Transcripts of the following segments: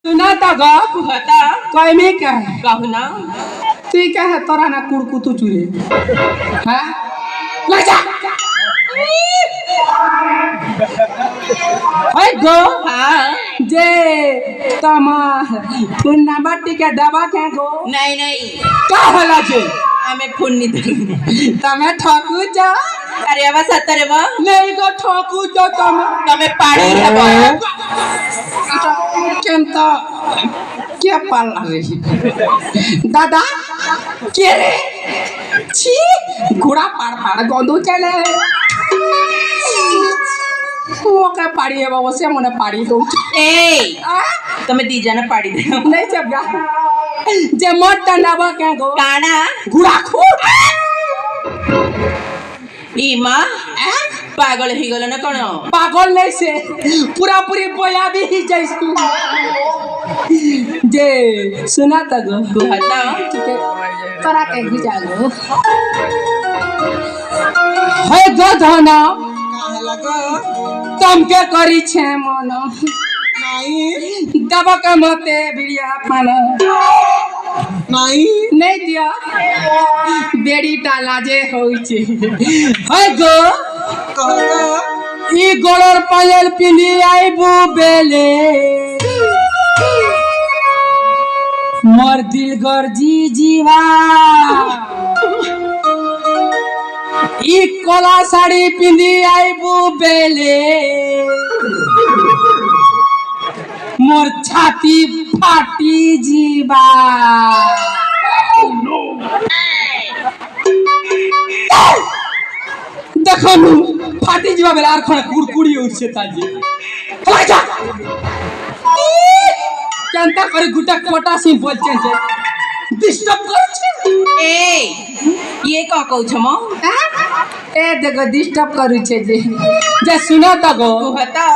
सुना तो गप कहता कैमी का कहू ना तू क्या है तोरा ना कुड़कुतु चुरे हाँ ले जा ओए गो हाँ जे तमा पुन्ना बाटी के दवा के गो नहीं नहीं का होला जे हमें खून नहीं दे तमे ठकू जा अरे अब सत्तर बा नहीं गो ठकू जा तमे तमें पाड़ी है बा केंता क्या पाला रही दादा के रे छी घोड़ा पाड़ पाड़ गोदू चले मोके पाड़ी है बाबा से मने पाड़ी दो ए तमें दी जाना पाड़ी दे नहीं जब गा जे मत डंडावा के गो काना घोड़ा खूब ई माँ पागल ही गलो ना कौन पागल नहीं से पूरा पूरी बोया भी ही जैसी जे सुना तो गो कहता ठीक है तोरा के भी जागो है गो धना तुम के करी छे मन नहीं दबा के मते बिड़िया पाना नहीं दिया बेड़ी टाला जे होई छे है गो ई गोलर पायल पिंदी आइबू बेले मोर दिल गर्जी जीवा ई कोला साड़ी पिंदी आइबू बेले मोर छाती फाटी जीवा देखो नु फाटी जीवा बेला खण कुड़कुड़ी होइछे ताजी हला जा केंता करे गुटा कोटा सिम बोलछे जे डिस्टर्ब करछे ए ये का कहू छम ए देखो डिस्टर्ब करू छे जे सुनो त गो कहता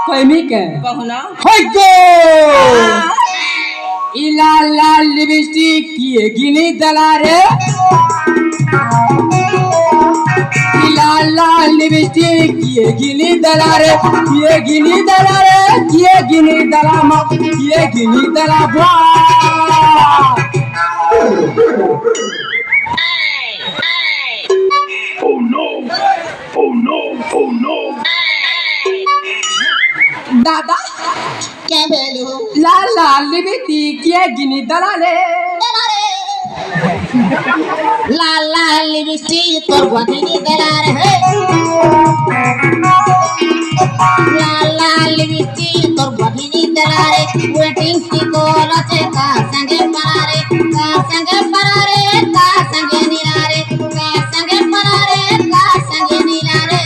कैमी के कहू ना होय गो इला लाल लिपस्टिक किए गिनी दला रे इला लाल लिपस्टिक किए गिनी दला रे किए गिनी दला रे किए गिनी दला म किए गिनी दला बा Oh no! Oh no! Oh no! दादा क्या भेलू लाल लाल लिपस्टिक किए गिनी दला रे लाल लाल लिपस्टिक तोर बदनी दलार है लाल लाल लिपस्टिक तोर बदनी दलार है वेटिंग की कोलचे का संगे परारे का संगे परारे का संगे नीलारे का संगे परारे का संगे नीलारे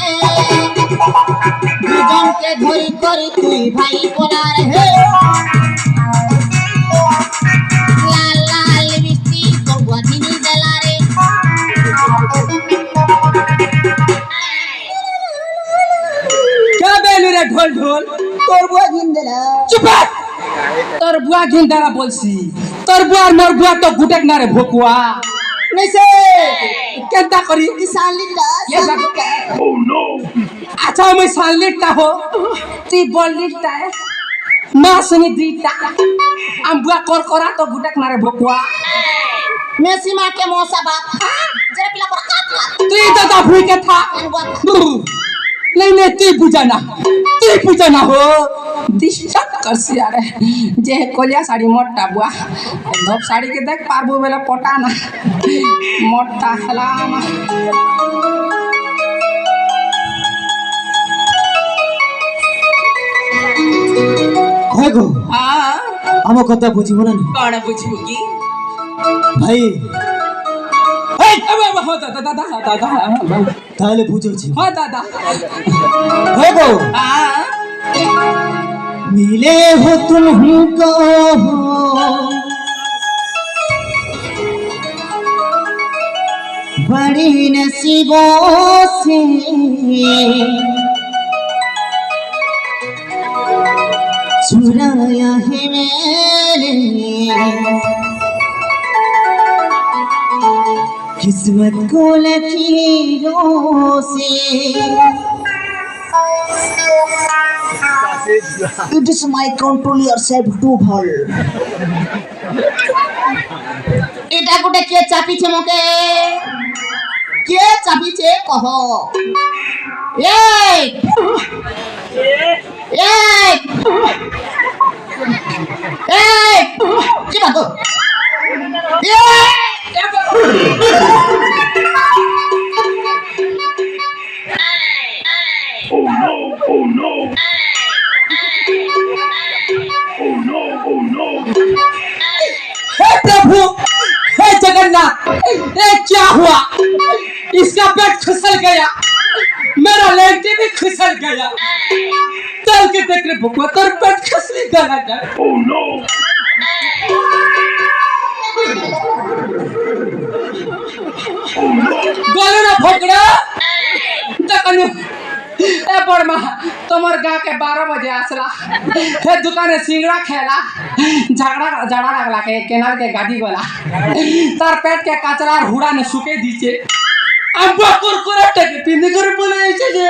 दुजन के धोई करी तुई भाई बोलार है लाल लाल लिपस्टिक तोर बदनी दलारे क्या बेलू रे ढोल ढोल तोर बुआ गिंदला चुप तोर बुआ घिंदारा बोलसी तोर बुआ और मोर बुआ तो गुटेक ना रे भोकुआ नहीं से केंता करी किसान लिखा ये बात Oh no! अच्छा मैं सान लिखता हो ती बोल लिखता है मां सुनी दीता हम बुआ कोर कोरा तो गुटेक ना रे भोकुआ मैं सीमा के मौसा बाप जरा पिला पर काट तू तो ता भूई के था नहीं नहीं ती पूजा ना हो डिस्टर्ब कर सी यार जे कोलिया साड़ी मोटा बुआ धप साड़ी के देख पारबो बेला पटा ना मोटा हलामा है गो हाँ आम कथा बुझिबो ना कौन बुझू की भाई ए अब हो दादा ताले बुझो छी हो दादा है गो हाँ मिले हो तुम हमको बड़ी नसीबों से चुराया है मैंने किस्मत को लकीरों से It is my control yourself too ভাল এটা গোটে কে চাপিছে মোকে কে চাপিছে কহ এই এই এই কি বাতো Oh no! Oh no! Oh no! Oh no! हे प्रभु, हे जगन्नाथ, ये क्या हुआ? इसका पेट फिसल गया, मेरा लड़की भी फिसल गया। चल के देख रहे भगवान, तेरा पेट खसली गया क्या? Oh no! Oh no! गले ना भोगड़ा, तकनु, ए बड़मा, तुम्हारे गाँव के 12 बजे आसला, हे दुकाने सिंगड़ा खेला, झगड़ा लगला के केनाल के गाड़ी वाला, तार पेट के कचरा हुड़ा ने सुके दीचे, अब कुरकुरे टेके पिंदी कर बोले ऐसे जे।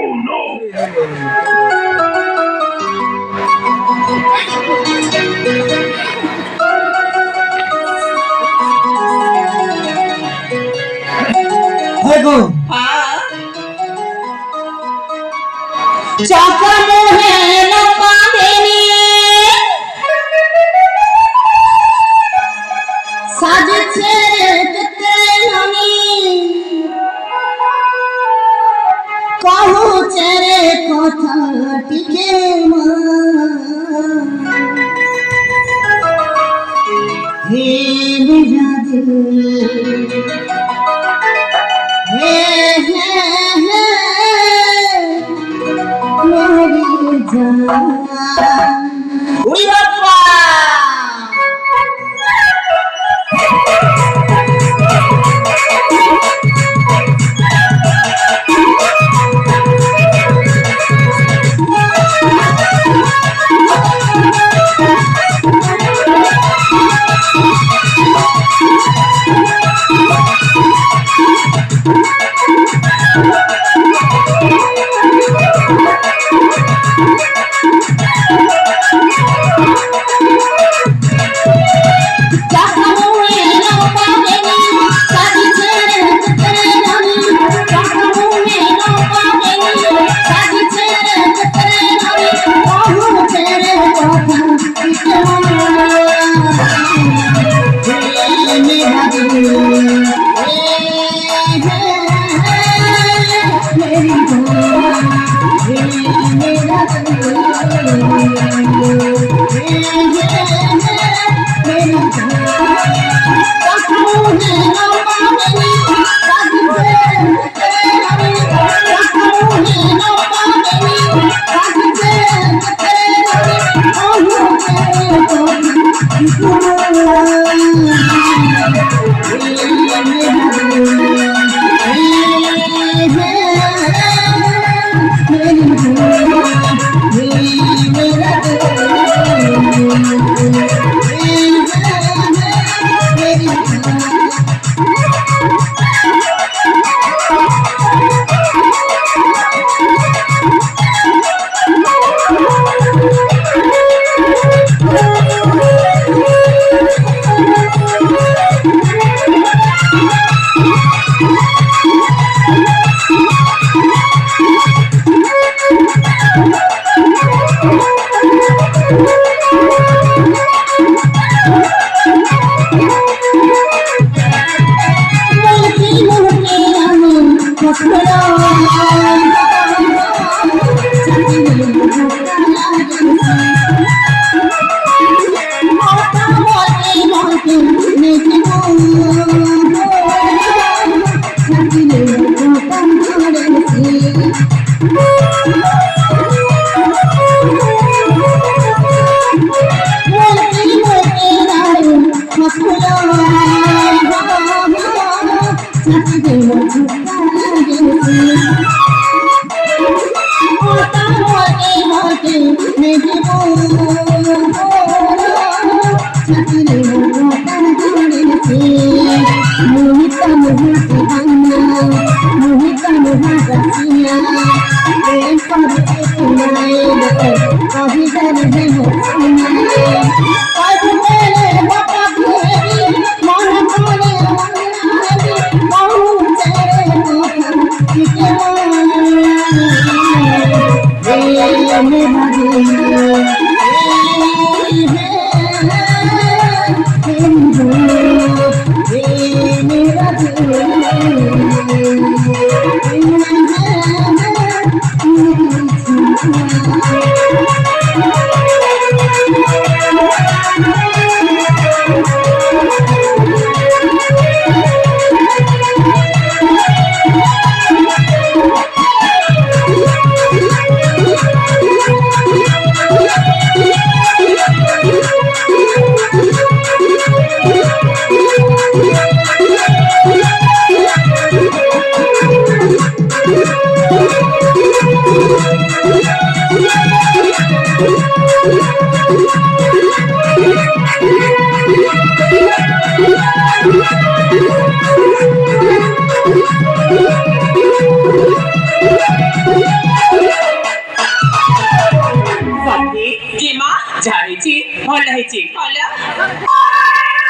Oh no! है गो हाँ চাকা মোহে লপাবেনি সাজছে কেতে নামি কহুছে রে কথা টিকে মা হে মেরা দিল হে হে হে मेरी जान उड़ी बाबा কি মা ঝাড়িছি ভাল হয়েছে ভালো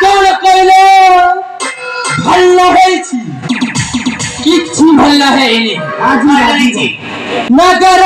কোন কইল ভালো হয়েছি কিচ্ছু ভালো হয়নি ভালো হয়েছে নগর